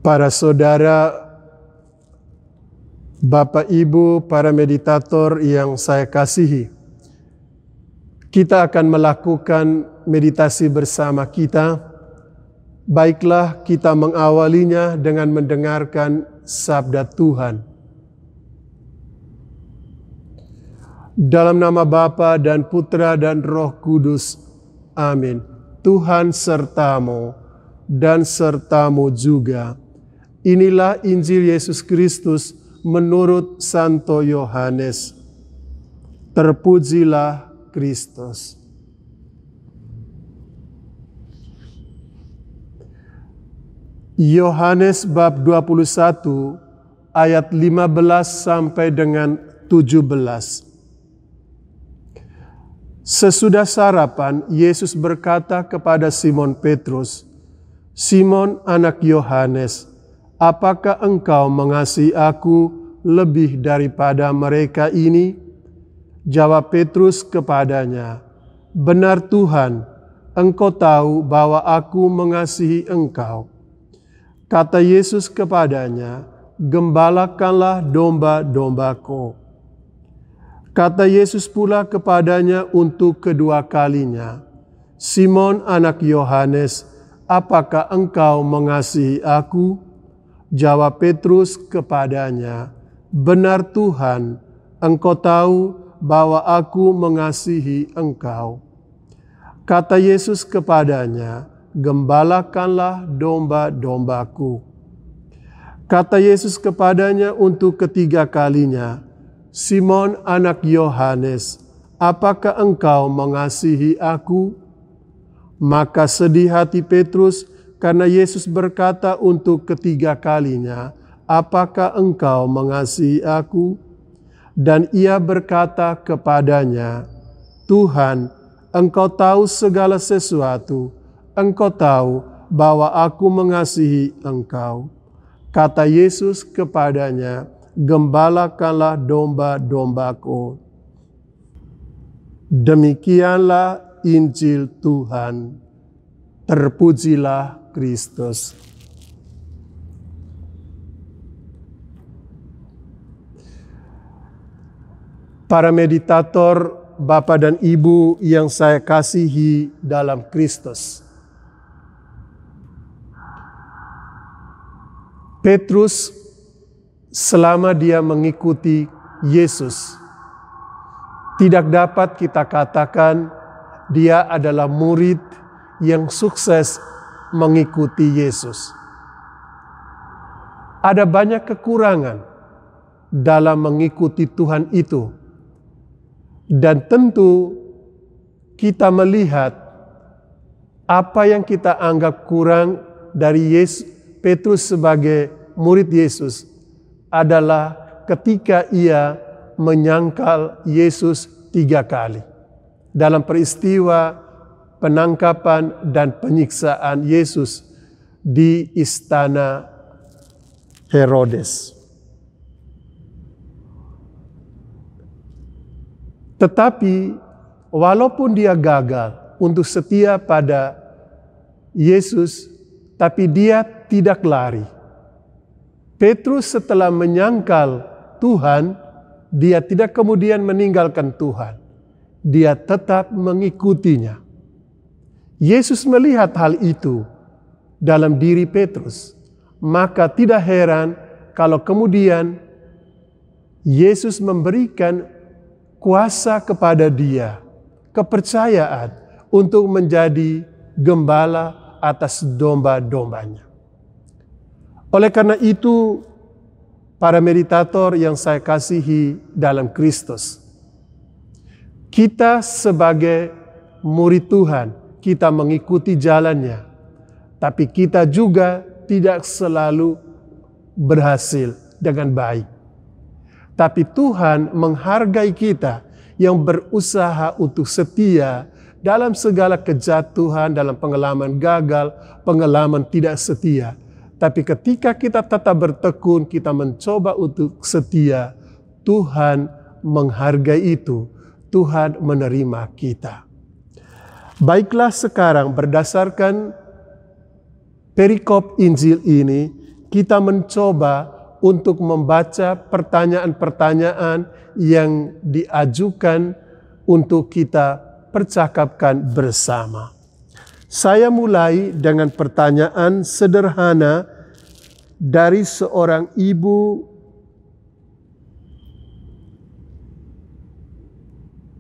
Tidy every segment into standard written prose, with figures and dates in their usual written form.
Para saudara, Bapak Ibu, para meditator yang saya kasihi, kita akan melakukan meditasi bersama kita. Baiklah kita mengawalinya dengan mendengarkan sabda Tuhan. Dalam nama Bapa dan Putra dan Roh Kudus. Amin. Tuhan sertamu dan sertamu juga. Inilah Injil Yesus Kristus menurut Santo Yohanes. Terpujilah Kristus. Yohanes bab 21 ayat 15 sampai dengan 17. Sesudah sarapan, Yesus berkata kepada Simon Petrus, "Simon anak Yohanes, apakah engkau mengasihi aku lebih daripada mereka ini?" Jawab Petrus kepadanya, "Benar Tuhan, engkau tahu bahwa aku mengasihi engkau." Kata Yesus kepadanya, "Gembalakanlah domba-dombaku." Kata Yesus pula kepadanya untuk kedua kalinya, "Simon anak Yohanes, apakah engkau mengasihi aku?" Jawab Petrus kepadanya, "Benar Tuhan, engkau tahu bahwa aku mengasihi engkau." Kata Yesus kepadanya, "Gembalakanlah domba-dombaku." Kata Yesus kepadanya untuk ketiga kalinya, "Simon anak Yohanes, apakah engkau mengasihi aku?" Maka sedih hati Petrus karena Yesus berkata untuk ketiga kalinya, "Apakah engkau mengasihi aku?" Dan ia berkata kepadanya, "Tuhan, engkau tahu segala sesuatu. Engkau tahu bahwa aku mengasihi engkau." Kata Yesus kepadanya, "Gembalakanlah domba-dombaku." Demikianlah Injil Tuhan. Terpujilah Kristus. Para meditator, Bapak dan Ibu yang saya kasihi dalam Kristus. Petrus selama dia mengikuti Yesus, tidak dapat kita katakan dia adalah murid yang sukses mengikuti Yesus. Ada banyak kekurangan dalam mengikuti Tuhan itu. Dan tentu kita melihat apa yang kita anggap kurang dari Petrus sebagai murid Yesus adalah ketika ia menyangkal Yesus 3 kali. Dalam peristiwa penangkapan dan penyiksaan Yesus di istana Herodes. Tetapi walaupun dia gagal untuk setia pada Yesus, tapi dia tidak lari. Petrus setelah menyangkal Tuhan, dia tidak kemudian meninggalkan Tuhan. Dia tetap mengikutinya. Yesus melihat hal itu dalam diri Petrus. Maka tidak heran kalau kemudian Yesus memberikan kuasa kepada dia, kepercayaan untuk menjadi gembala atas domba-dombanya. Oleh karena itu, para meditator yang saya kasihi dalam Kristus, kita sebagai murid Tuhan, kita mengikuti jalannya, tapi kita juga tidak selalu berhasil dengan baik. Tapi Tuhan menghargai kita yang berusaha untuk setia dalam segala kejatuhan, dalam pengalaman gagal, pengalaman tidak setia. Tapi ketika kita tetap bertekun, kita mencoba untuk setia, Tuhan menghargai itu. Tuhan menerima kita. Baiklah sekarang berdasarkan perikop Injil ini, kita mencoba untuk membaca pertanyaan-pertanyaan yang diajukan untuk kita percakapkan bersama. Saya mulai dengan pertanyaan sederhana dari seorang ibu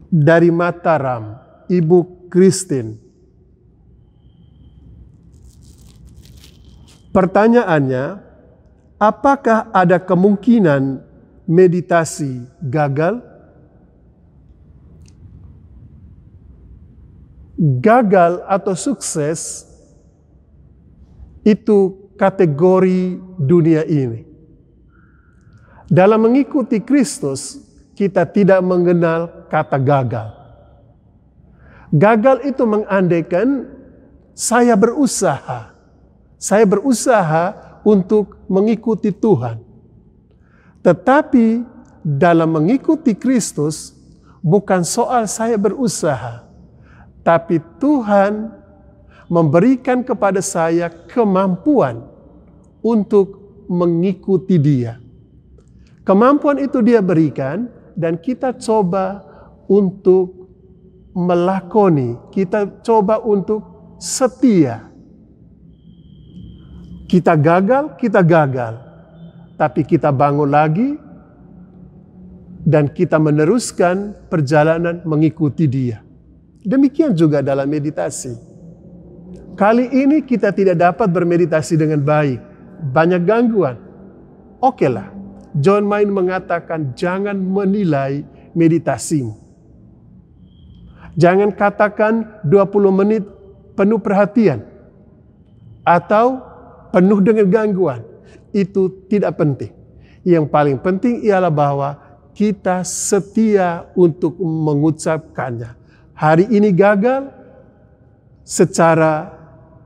dari Mataram, Ibu Christine. Pertanyaannya, apakah ada kemungkinan meditasi gagal? Gagal atau sukses itu kategori dunia ini. Dalam mengikuti Kristus, kita tidak mengenal kata gagal. Gagal itu mengandaikan saya berusaha untuk mengikuti Tuhan. Tetapi dalam mengikuti Kristus bukan soal saya berusaha, tapi Tuhan memberikan kepada saya kemampuan untuk mengikuti Dia. Kemampuan itu Dia berikan dan kita coba untuk melakoni, kita coba untuk setia. Kita gagal, tapi kita bangun lagi dan kita meneruskan perjalanan mengikuti Dia. Demikian juga dalam meditasi. Kali ini kita tidak dapat bermeditasi dengan baik. Banyak gangguan. Oke lah, John Main mengatakan jangan menilai meditasimu. Jangan katakan 20 menit penuh perhatian. Atau penuh dengan gangguan. Itu tidak penting. Yang paling penting ialah bahwa kita setia untuk mengucapkannya. Hari ini gagal secara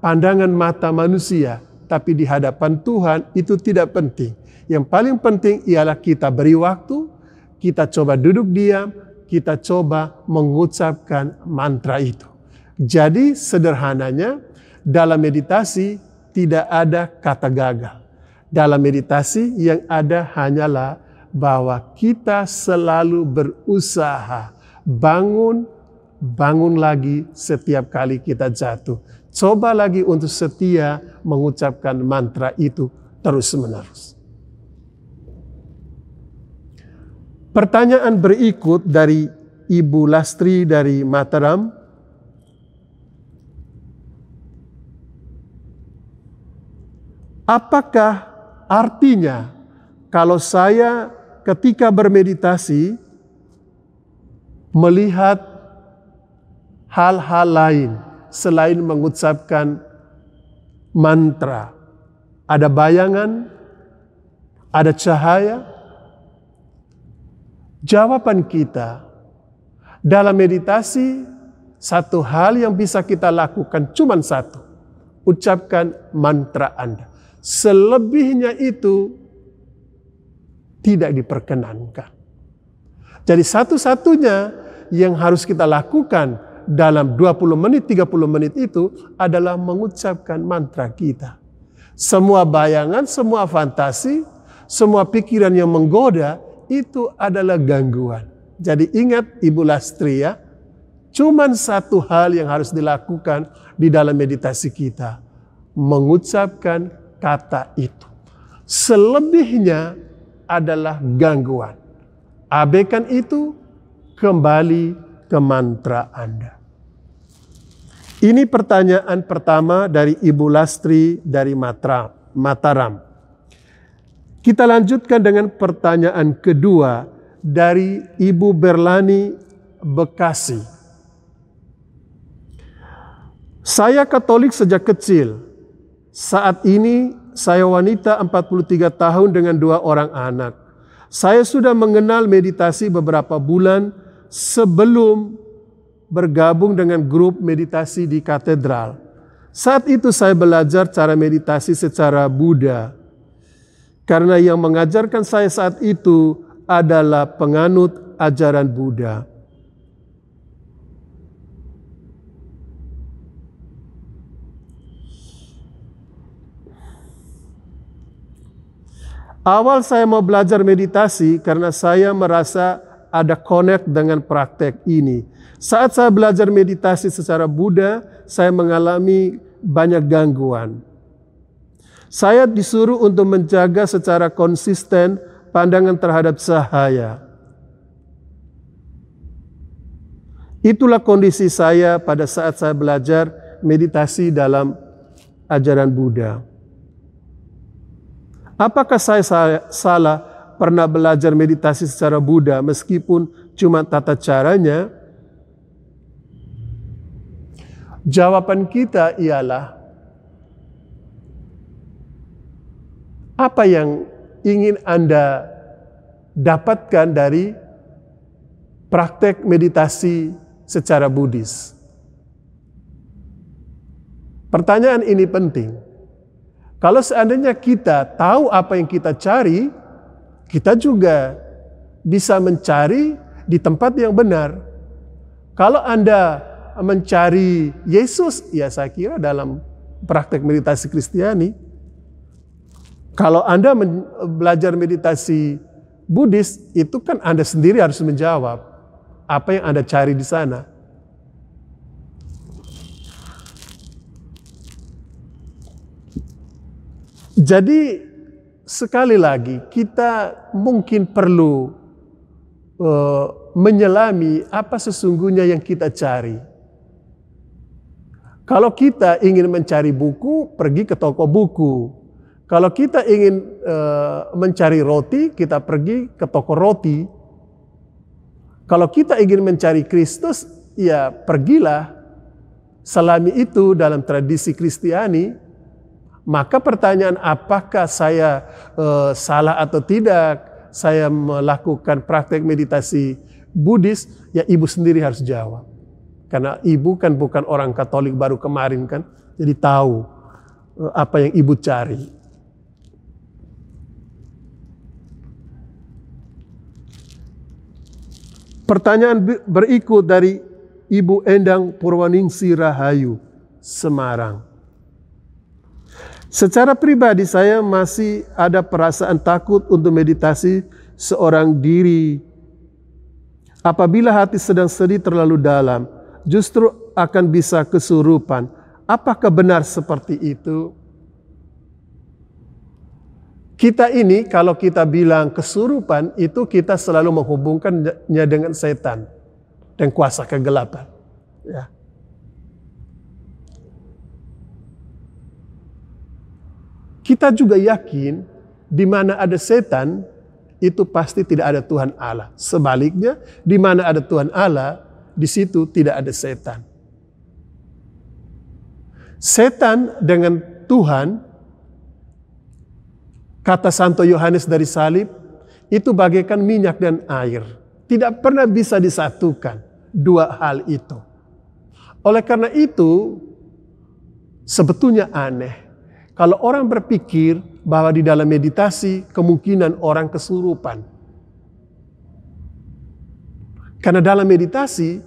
pandangan mata manusia, tapi di hadapan Tuhan itu tidak penting. Yang paling penting ialah kita beri waktu, kita coba duduk diam, kita coba mengucapkan mantra itu. Jadi sederhananya dalam meditasi tidak ada kata gagal. Dalam meditasi yang ada hanyalah bahwa kita selalu berusaha bangun lagi setiap kali kita jatuh. Coba lagi untuk setia mengucapkan mantra itu terus-menerus. Pertanyaan berikut dari Ibu Lastri dari Mataram. Apakah artinya kalau saya ketika bermeditasi melihat hal-hal lain selain mengucapkan mantra, ada bayangan, ada cahaya? Jawaban kita dalam meditasi, satu hal yang bisa kita lakukan cuma satu, ucapkan mantra Anda. Selebihnya itu tidak diperkenankan. Jadi satu-satunya yang harus kita lakukan dalam 20 menit, 30 menit itu adalah mengucapkan mantra kita. Semua bayangan, semua fantasi, semua pikiran yang menggoda itu adalah gangguan. Jadi ingat Ibu Lastri ya, cuman satu hal yang harus dilakukan di dalam meditasi kita, mengucapkan kata itu. Selebihnya adalah gangguan. Abaikan itu, kembali ke mantra Anda. Ini pertanyaan pertama dari Ibu Lastri dari Mataram. Kita lanjutkan dengan pertanyaan kedua dari Ibu Berlani Bekasi. Saya Katolik sejak kecil. Saat ini saya wanita 43 tahun dengan 2 orang anak. Saya sudah mengenal meditasi beberapa bulan sebelum bergabung dengan grup meditasi di katedral. Saat itu saya belajar cara meditasi secara Buddha. Karena yang mengajarkan saya saat itu adalah penganut ajaran Buddha. Awal saya mau belajar meditasi karena saya merasa ada connect dengan praktek ini. Saat saya belajar meditasi secara Buddha, saya mengalami banyak gangguan. Saya disuruh untuk menjaga secara konsisten pandangan terhadap cahaya. Itulah kondisi saya pada saat saya belajar meditasi dalam ajaran Buddha. Apakah saya salah pernah belajar meditasi secara Buddha meskipun cuma tata caranya? Jawaban kita ialah, apa yang ingin Anda dapatkan dari praktek meditasi secara Buddhis? Pertanyaan ini penting. Kalau seandainya kita tahu apa yang kita cari, kita juga bisa mencari di tempat yang benar. Kalau Anda mencari Yesus, ya saya kira dalam praktek meditasi Kristiani. Kalau Anda belajar meditasi Buddhis, itu kan Anda sendiri harus menjawab apa yang Anda cari di sana. Jadi sekali lagi kita mungkin perlu menyelami apa sesungguhnya yang kita cari. Kalau kita ingin mencari buku, pergi ke toko buku. Kalau kita ingin mencari roti, kita pergi ke toko roti. Kalau kita ingin mencari Kristus, ya pergilah. Selami itu dalam tradisi Kristiani. Maka pertanyaan apakah saya salah atau tidak, saya melakukan praktek meditasi Buddhis, ya ibu sendiri harus jawab. Karena ibu kan bukan orang Katolik baru kemarin kan, jadi tahu apa yang ibu cari. Pertanyaan berikut dari Ibu Endang Purwaningsi Rahayu, Semarang. Secara pribadi saya masih ada perasaan takut untuk meditasi seorang diri. Apabila hati sedang sedih terlalu dalam, justru akan bisa kesurupan. Apakah benar seperti itu? Kita ini kalau kita bilang kesurupan, itu kita selalu menghubungkannya dengan setan dan kuasa kegelapan. Ya. Kita juga yakin di mana ada setan, itu pasti tidak ada Tuhan Allah. Sebaliknya, di mana ada Tuhan Allah, di situ tidak ada setan. Setan dengan Tuhan, kata Santo Yohanes dari salib, itu bagaikan minyak dan air. Tidak pernah bisa disatukan dua hal itu. Oleh karena itu, sebetulnya aneh kalau orang berpikir bahwa di dalam meditasi kemungkinan orang kesurupan. Karena dalam meditasi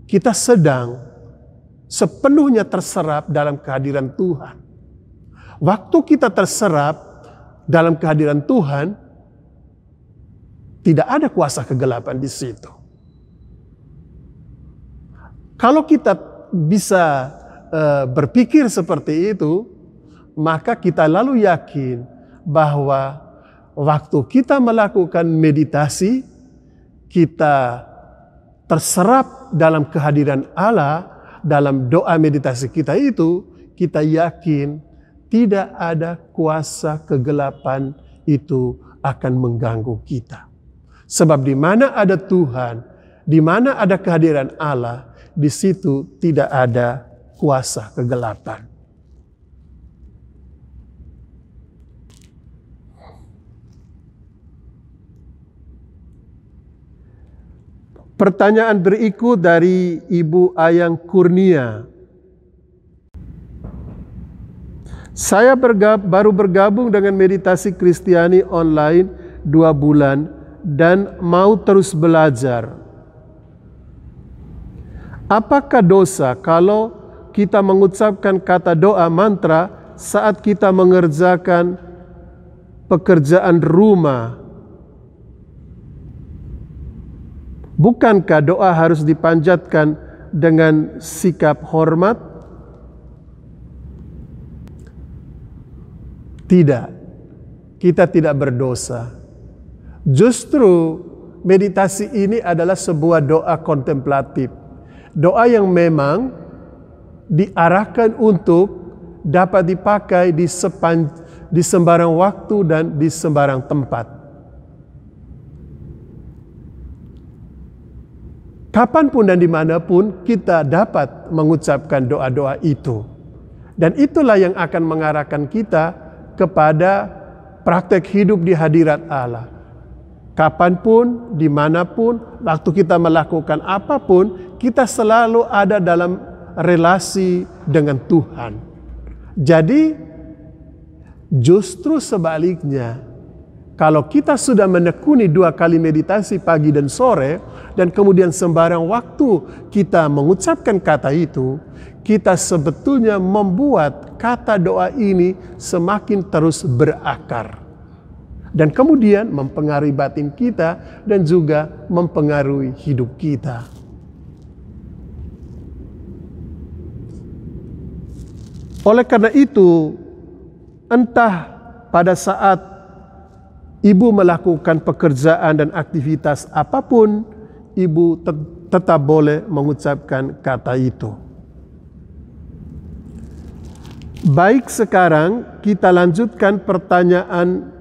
kita sedang sepenuhnya terserap dalam kehadiran Tuhan. Waktu kita terserap dalam kehadiran Tuhan, tidak ada kuasa kegelapan di situ. Kalau kita bisa berpikir seperti itu, maka kita lalu yakin bahwa waktu kita melakukan meditasi, kita terserap dalam kehadiran Allah, dalam doa meditasi kita itu, kita yakin tidak ada kuasa kegelapan itu akan mengganggu kita. Sebab di mana ada Tuhan, di mana ada kehadiran Allah, di situ tidak ada kuasa kegelapan. Pertanyaan berikut dari Ibu Ayang Kurnia. Saya baru bergabung dengan meditasi Kristiani online 2 bulan dan mau terus belajar. Apakah dosa kalau kita mengucapkan kata doa mantra saat kita mengerjakan pekerjaan rumah. Bukankah doa harus dipanjatkan dengan sikap hormat? Tidak, kita tidak berdosa. Justru meditasi ini adalah sebuah doa kontemplatif. Doa yang memang diarahkan untuk dapat dipakai di sembarang waktu dan di sembarang tempat. Kapanpun dan dimanapun kita dapat mengucapkan doa-doa itu. Dan itulah yang akan mengarahkan kita kepada praktek hidup di hadirat Allah. Kapanpun, dimanapun, waktu kita melakukan apapun, kita selalu ada dalam relasi dengan Tuhan. Jadi, justru sebaliknya, kalau kita sudah menekuni 2 kali meditasi pagi dan sore, dan kemudian sembarang waktu kita mengucapkan kata itu, kita sebetulnya membuat kata doa ini semakin terus berakar. Dan kemudian mempengaruhi batin kita dan juga mempengaruhi hidup kita. Oleh karena itu, entah pada saat ibu melakukan pekerjaan dan aktivitas apapun, ibu tetap boleh mengucapkan kata itu. Baik, sekarang kita lanjutkan pertanyaan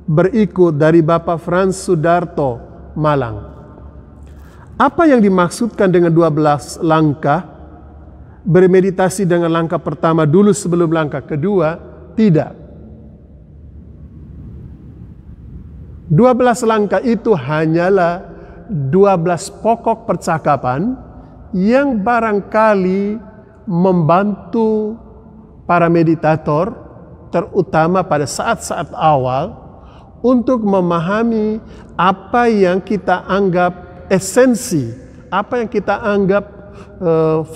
berikut dari Bapak Frans Sudarto, Malang. Apa yang dimaksudkan dengan 12 langkah? Bermeditasi dengan langkah pertama dulu sebelum langkah kedua? Tidak. 12 langkah itu hanyalah 12 pokok percakapan yang barangkali membantu para meditator, terutama pada saat-saat awal, untuk memahami apa yang kita anggap esensi, apa yang kita anggap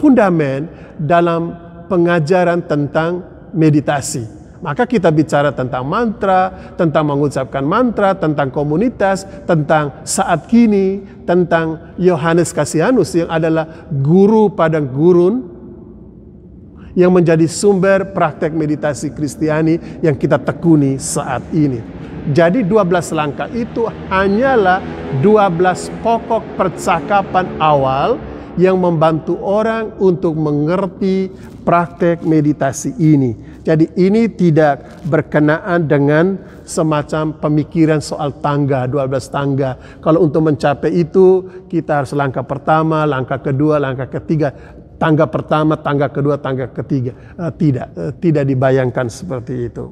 fundamen dalam pengajaran tentang meditasi. Maka kita bicara tentang mantra, tentang mengucapkan mantra, tentang komunitas, tentang saat kini, tentang Yohanes Cassianus yang adalah guru padang gurun yang menjadi sumber praktek meditasi Kristiani yang kita tekuni saat ini. Jadi 12 langkah itu hanyalah 12 pokok percakapan awal yang membantu orang untuk mengerti praktek meditasi ini. Jadi ini tidak berkenaan dengan semacam pemikiran soal tangga, 12 tangga. Kalau untuk mencapai itu kita harus langkah pertama, langkah kedua, langkah ketiga. Tangga pertama, tangga kedua, tangga ketiga. Tidak dibayangkan seperti itu.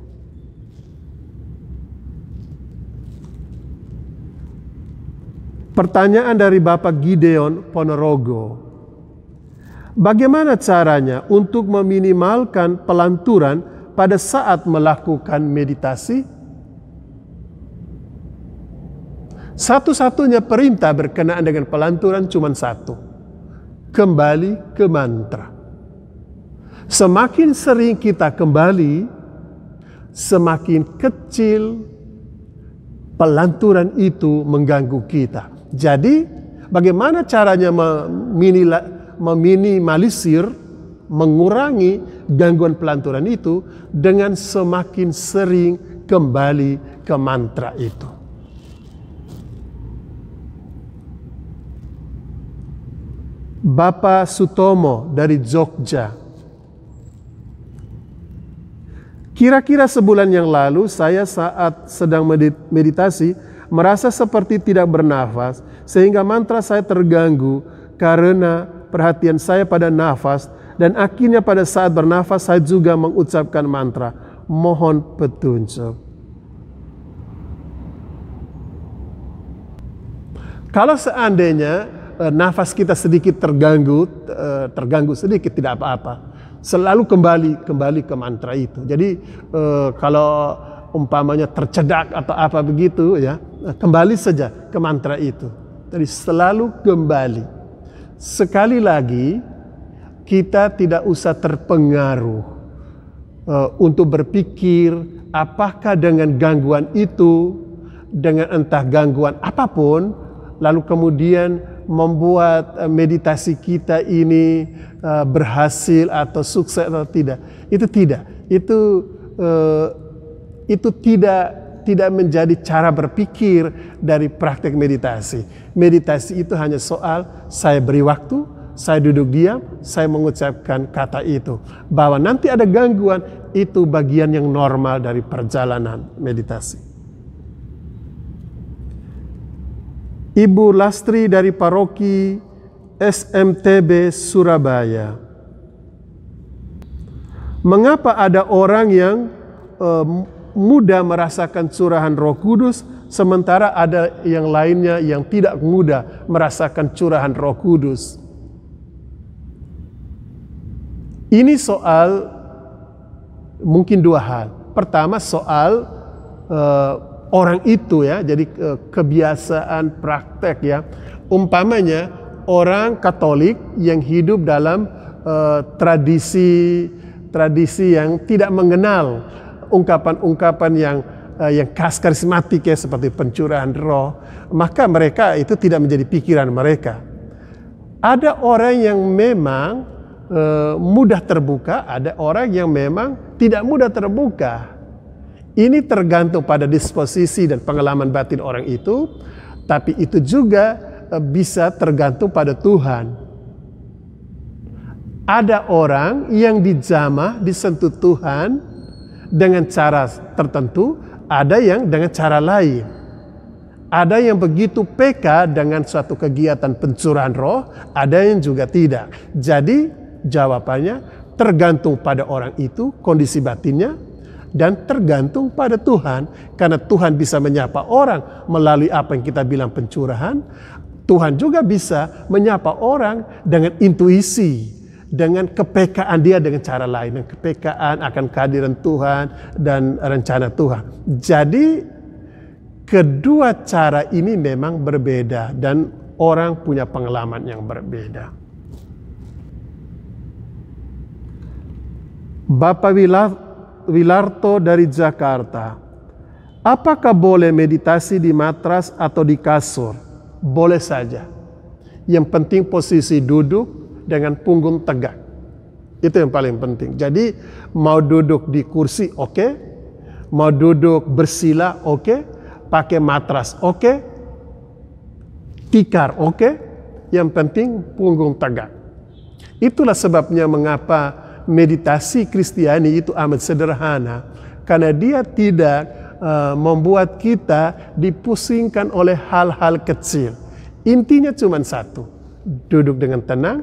Pertanyaan dari Bapak Gideon Ponorogo. Bagaimana caranya untuk meminimalkan pelanturan pada saat melakukan meditasi? Satu-satunya perintah berkenaan dengan pelanturan cuma satu. Kembali ke mantra. Semakin sering kita kembali, semakin kecil pelanturan itu mengganggu kita. Jadi, bagaimana caranya meminimalisir, mengurangi gangguan pelanturan itu dengan semakin sering kembali ke mantra itu. Bapak Sutomo dari Jogja. Kira-kira sebulan yang lalu saya saat sedang meditasi merasa seperti tidak bernafas, sehingga mantra saya terganggu karena perhatian saya pada nafas, dan akhirnya pada saat bernafas saya juga mengucapkan mantra. Mohon petunjuk. Kalau seandainya nafas kita sedikit terganggu sedikit, tidak apa-apa. Selalu kembali ke mantra itu. Jadi kalau umpamanya tercedak atau apa begitu ya, kembali saja ke mantra itu. Jadi selalu kembali. Sekali lagi, kita tidak usah terpengaruh untuk berpikir apakah dengan gangguan itu, dengan entah gangguan apapun, lalu kemudian membuat meditasi kita ini berhasil atau sukses atau tidak. Itu tidak. Itu tidak menjadi cara berpikir dari praktek meditasi. Meditasi itu hanya soal saya beri waktu, saya duduk diam, saya mengucapkan kata itu. Bahwa nanti ada gangguan, itu bagian yang normal dari perjalanan meditasi. Ibu Lastri dari Paroki SMTB Surabaya. Mengapa ada orang yang mudah merasakan curahan Roh Kudus, sementara ada yang lainnya yang tidak mudah merasakan curahan Roh Kudus? Ini soal mungkin dua hal. Pertama soal orang itu ya, jadi kebiasaan praktek ya. Umpamanya orang Katolik yang hidup dalam tradisi yang tidak mengenal ungkapan-ungkapan yang karismatik ya, seperti pencurahan roh, maka mereka itu tidak menjadi pikiran mereka. Ada orang yang memang mudah terbuka, ada orang yang memang tidak mudah terbuka. Ini tergantung pada disposisi dan pengalaman batin orang itu, tapi itu juga bisa tergantung pada Tuhan. Ada orang yang dijamah, disentuh Tuhan dengan cara tertentu, ada yang dengan cara lain. Ada yang begitu peka dengan suatu kegiatan pencurahan roh, ada yang juga tidak. Jadi jawabannya tergantung pada orang itu, kondisi batinnya, dan tergantung pada Tuhan. Karena Tuhan bisa menyapa orang melalui apa yang kita bilang pencurahan. Tuhan juga bisa menyapa orang dengan intuisi, dengan kepekaan dia dengan cara lain, dengan kepekaan akan kehadiran Tuhan dan rencana Tuhan. Jadi kedua cara ini memang berbeda dan orang punya pengalaman yang berbeda. Bapak Wilarto dari Jakarta, apakah boleh meditasi di matras atau di kasur? Boleh saja. Yang penting posisi duduk dengan punggung tegak. Itu yang paling penting. Jadi mau duduk di kursi oke, mau duduk bersila oke, pakai matras oke, tikar oke, yang penting punggung tegak. Itulah sebabnya mengapa meditasi Kristiani itu amat sederhana, karena dia tidak membuat kita dipusingkan oleh hal-hal kecil. Intinya cuma satu, duduk dengan tenang,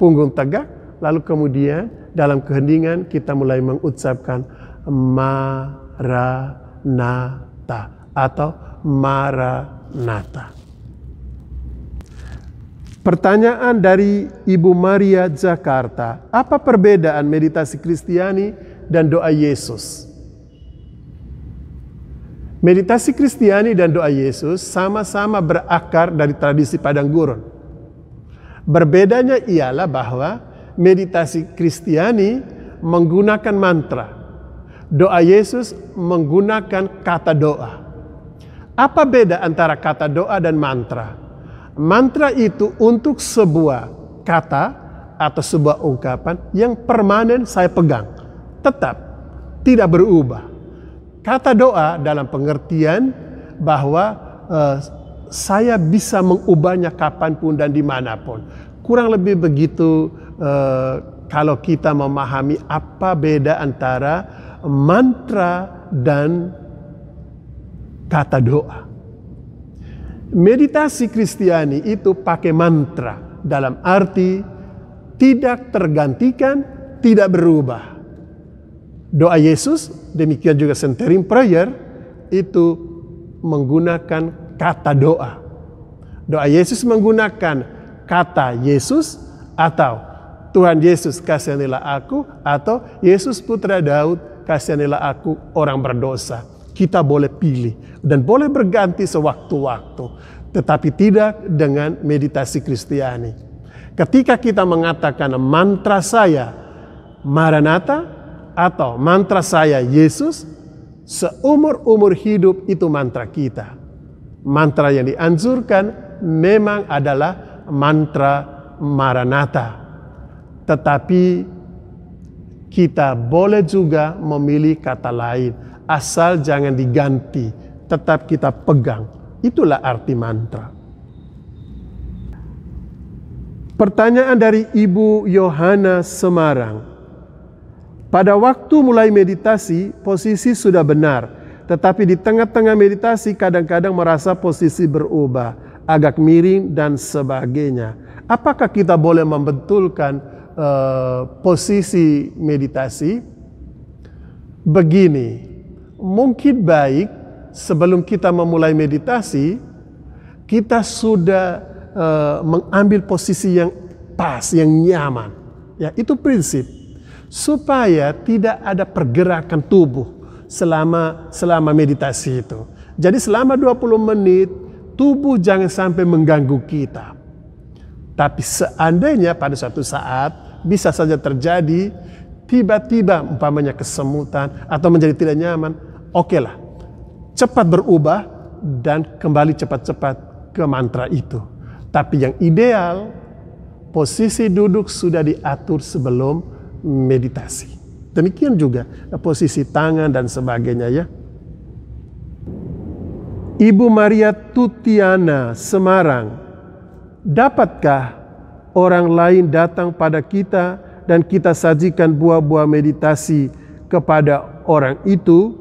punggung tegak, lalu kemudian dalam keheningan kita mulai mengucapkan Maranatha atau Maranatha. Pertanyaan dari Ibu Maria Jakarta, apa perbedaan meditasi Kristiani dan doa Yesus? Meditasi Kristiani dan doa Yesus sama-sama berakar dari tradisi padang gurun. Berbedanya ialah bahwa meditasi Kristiani menggunakan mantra, doa Yesus menggunakan kata doa. Apa beda antara kata doa dan mantra? Mantra itu untuk sebuah kata atau sebuah ungkapan yang permanen saya pegang, tetap tidak berubah. Kata doa dalam pengertian bahwa saya bisa mengubahnya kapanpun dan dimanapun. Kurang lebih begitu kalau kita memahami apa beda antara mantra dan kata doa. Meditasi Kristiani itu pakai mantra dalam arti tidak tergantikan, tidak berubah. Doa Yesus, demikian juga centering prayer, itu menggunakan kata doa. Doa Yesus menggunakan kata Yesus atau Tuhan Yesus kasihanilah aku, atau Yesus putra Daud kasihanilah aku orang berdosa. Kita boleh pilih dan boleh berganti sewaktu-waktu, tetapi tidak dengan meditasi Kristiani. Ketika kita mengatakan mantra saya Maranatha, atau mantra saya Yesus, seumur-umur hidup itu mantra kita. Mantra yang dianjurkan memang adalah mantra Maranatha. Tetapi kita boleh juga memilih kata lain, asal jangan diganti, tetap kita pegang. Itulah arti mantra. Pertanyaan dari Ibu Yohana Semarang. Pada waktu mulai meditasi, posisi sudah benar. Tetapi di tengah-tengah meditasi kadang-kadang merasa posisi berubah, agak miring dan sebagainya. Apakah kita boleh membetulkan posisi meditasi? Begini, mungkin baik sebelum kita memulai meditasi, kita sudah mengambil posisi yang pas, yang nyaman. Ya, itu prinsip. Supaya tidak ada pergerakan tubuh selama meditasi itu. Jadi selama 20 menit, tubuh jangan sampai mengganggu kita. Tapi seandainya pada suatu saat bisa saja terjadi, tiba-tiba umpamanya kesemutan atau menjadi tidak nyaman, okelah, cepat berubah dan kembali cepat-cepat ke mantra itu. Tapi yang ideal, posisi duduk sudah diatur sebelum meditasi. Demikian juga posisi tangan dan sebagainya ya. Ibu Maria Tutiana Semarang. Dapatkah orang lain datang pada kita dan kita sajikan buah-buah meditasi kepada orang itu?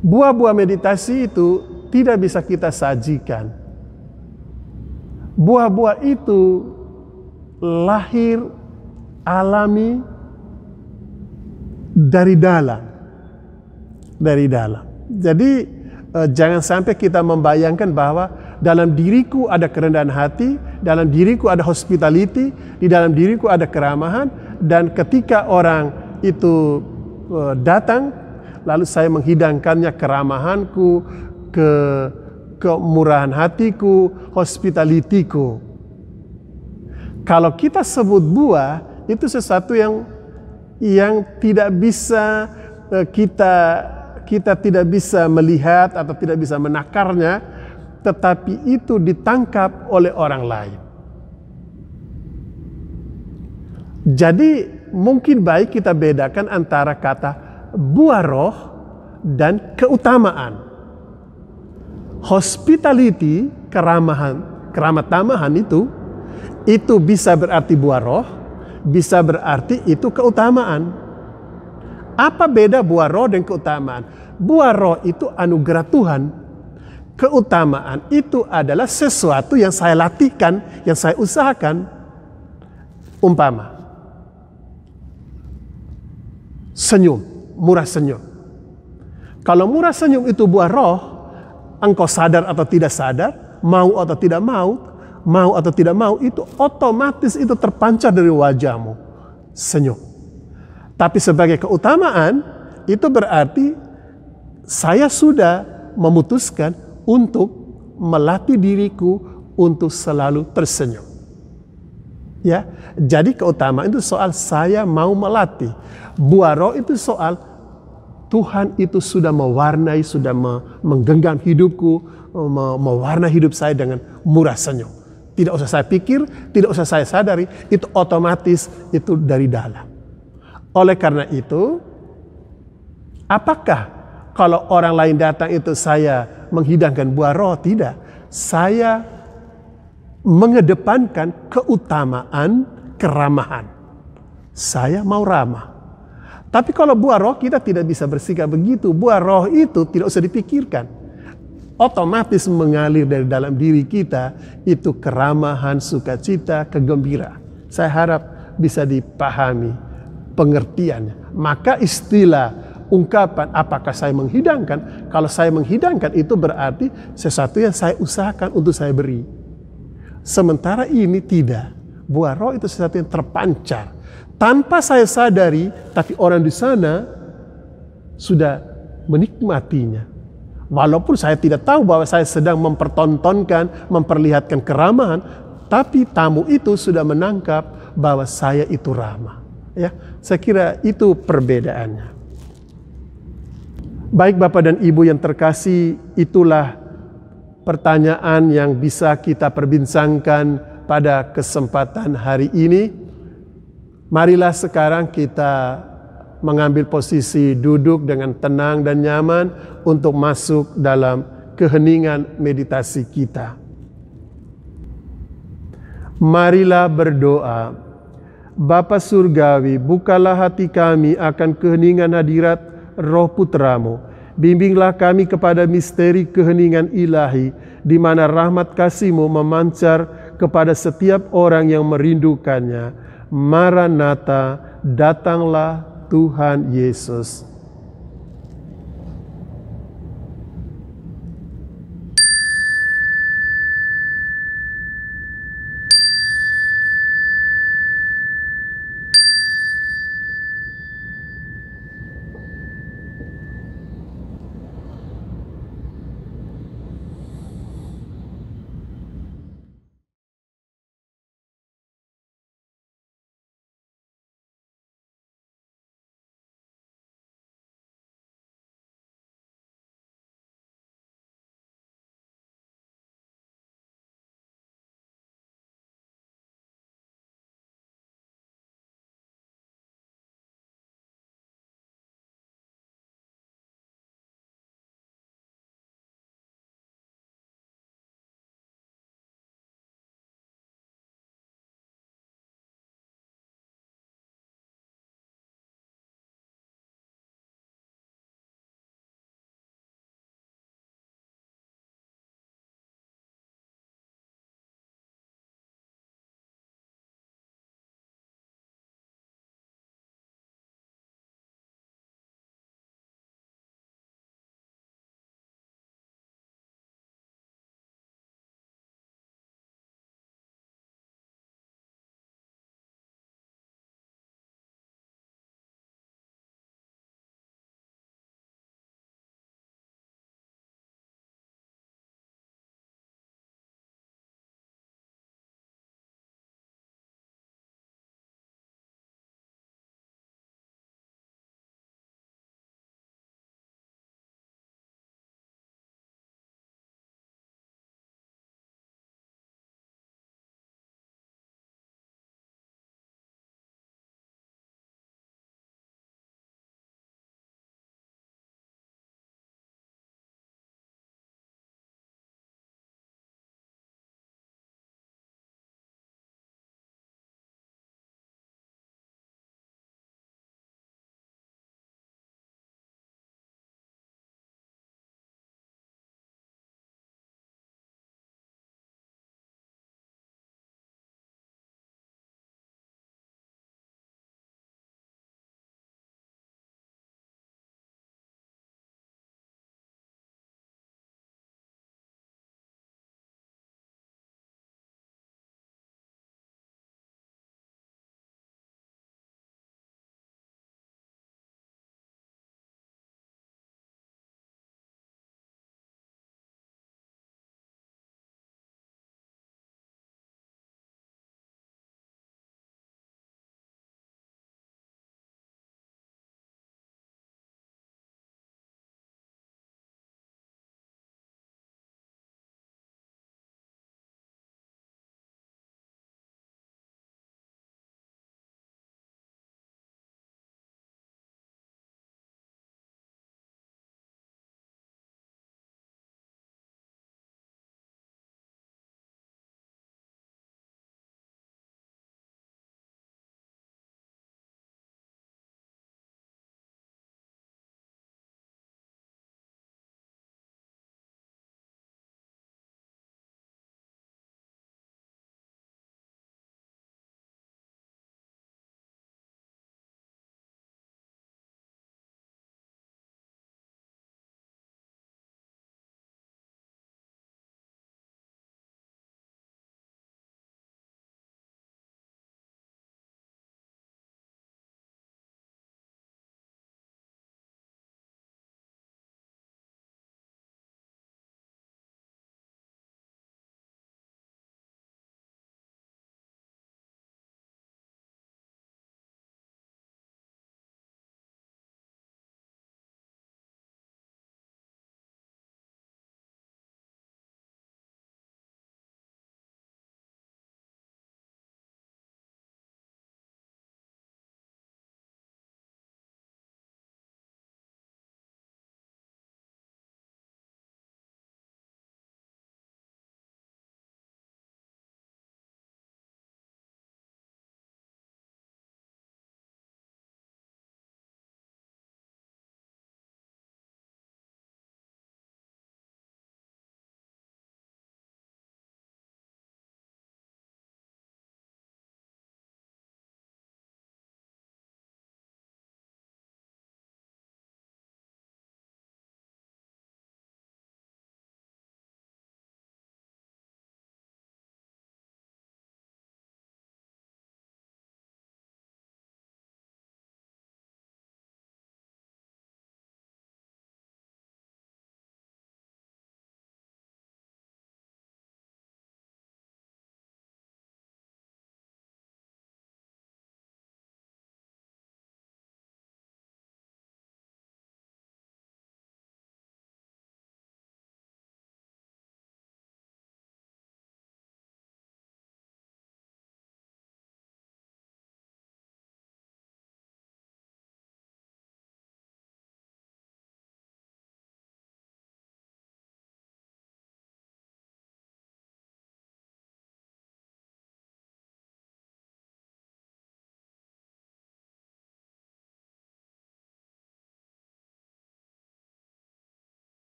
Buah-buah meditasi itu tidak bisa kita sajikan. Buah-buah itu lahir alami dari dalam. Jadi jangan sampai kita membayangkan bahwa dalam diriku ada kerendahan hati, dalam diriku ada hospitality, di dalam diriku ada keramahan, dan ketika orang itu datang, lalu saya menghidangkannya keramahanku, kemurahan hatiku, hospitality-ku. Kalau kita sebut buah, itu sesuatu yang tidak bisa kita tidak bisa melihat atau tidak bisa menakarnya, tetapi itu ditangkap oleh orang lain. Jadi mungkin baik kita bedakan antara kata buah roh dan keutamaan. Hospitality, keramat tamahan itu bisa berarti buah roh, bisa berarti itu keutamaan. Apa beda buah roh dan keutamaan? Buah roh itu anugerah Tuhan. Keutamaan itu adalah sesuatu yang saya latihkan, yang saya usahakan. Umpama, senyum, murah senyum. Kalau murah senyum itu buah roh, engkau sadar atau tidak sadar, mau atau tidak mau atau tidak mau, itu otomatis itu terpancar dari wajahmu. Senyum. Tapi sebagai keutamaan, itu berarti saya sudah memutuskan untuk melatih diriku untuk selalu tersenyum. Ya, jadi keutamaan itu soal saya mau melatih. Buah roh itu soal Tuhan itu sudah mewarnai, sudah menggenggam hidupku, mewarnai hidup saya dengan murah senyum. Tidak usah saya pikir, tidak usah saya sadari, itu otomatis itu dari dalam. Oleh karena itu, apakah kalau orang lain datang itu saya menghidangkan buah roh? Tidak. Saya mengedepankan keutamaan keramahan. Saya mau ramah. Tapi kalau buah roh kita tidak bisa bersikap begitu. Buah roh itu tidak usah dipikirkan. Otomatis mengalir dari dalam diri kita. Itu keramahan, sukacita, kegembiraan. Saya harap bisa dipahami pengertiannya. Maka istilah ungkapan apakah saya menghidangkan, kalau saya menghidangkan itu berarti sesuatu yang saya usahakan untuk saya beri. Sementara ini tidak. Buah roh itu sesuatu yang terpancar tanpa saya sadari, tapi orang di sana sudah menikmatinya. Walaupun saya tidak tahu bahwa saya sedang mempertontonkan, memperlihatkan keramahan, tapi tamu itu sudah menangkap bahwa saya itu ramah. Ya, saya kira itu perbedaannya. Baik Bapak dan Ibu yang terkasih, itulah pertanyaan yang bisa kita perbincangkan pada kesempatan hari ini. Marilah sekarang kita mengambil posisi duduk dengan tenang dan nyaman untuk masuk dalam keheningan meditasi kita. Marilah berdoa. Bapa Surgawi, bukalah hati kami akan keheningan hadirat Roh Putramu. Bimbinglah kami kepada misteri keheningan ilahi, di mana rahmat kasih-Mu memancar kepada setiap orang yang merindukannya. Maranatha, datanglah Tuhan Yesus.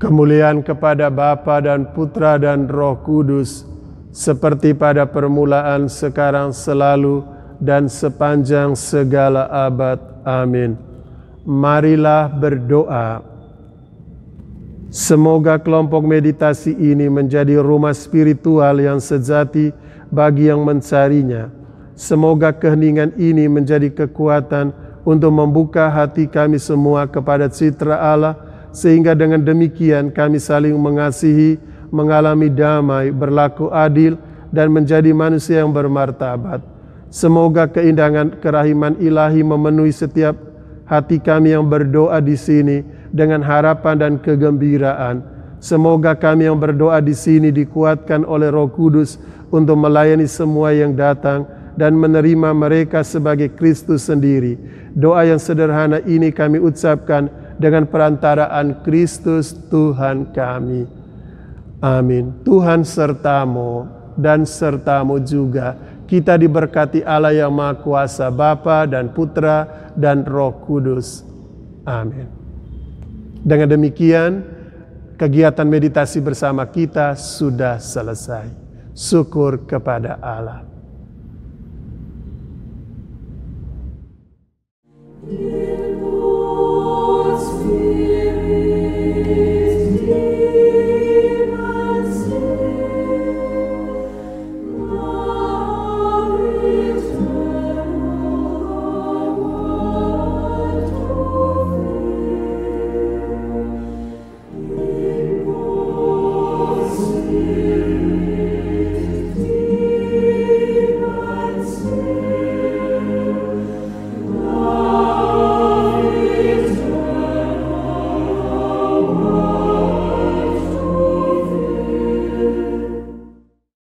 Kemuliaan kepada Bapa dan Putra dan Roh Kudus, seperti pada permulaan, sekarang, selalu, dan sepanjang segala abad. Amin. Marilah berdoa. Semoga kelompok meditasi ini menjadi rumah spiritual yang sejati bagi yang mencarinya. Semoga keheningan ini menjadi kekuatan untuk membuka hati kami semua kepada citra Allah, sehingga dengan demikian kami saling mengasihi, mengalami damai, berlaku adil, dan menjadi manusia yang bermartabat. Semoga keindahan kerahiman ilahi memenuhi setiap hati kami yang berdoa di sini dengan harapan dan kegembiraan. Semoga kami yang berdoa di sini dikuatkan oleh Roh Kudus untuk melayani semua yang datang dan menerima mereka sebagai Kristus sendiri. Doa yang sederhana ini kami ucapkan dengan perantaraan Kristus Tuhan kami. Amin. Tuhan sertamu dan sertamu juga. Kita diberkati Allah yang Maha Kuasa, Bapa dan Putra dan Roh Kudus. Amin. Dengan demikian, kegiatan meditasi bersama kita sudah selesai. Syukur kepada Allah.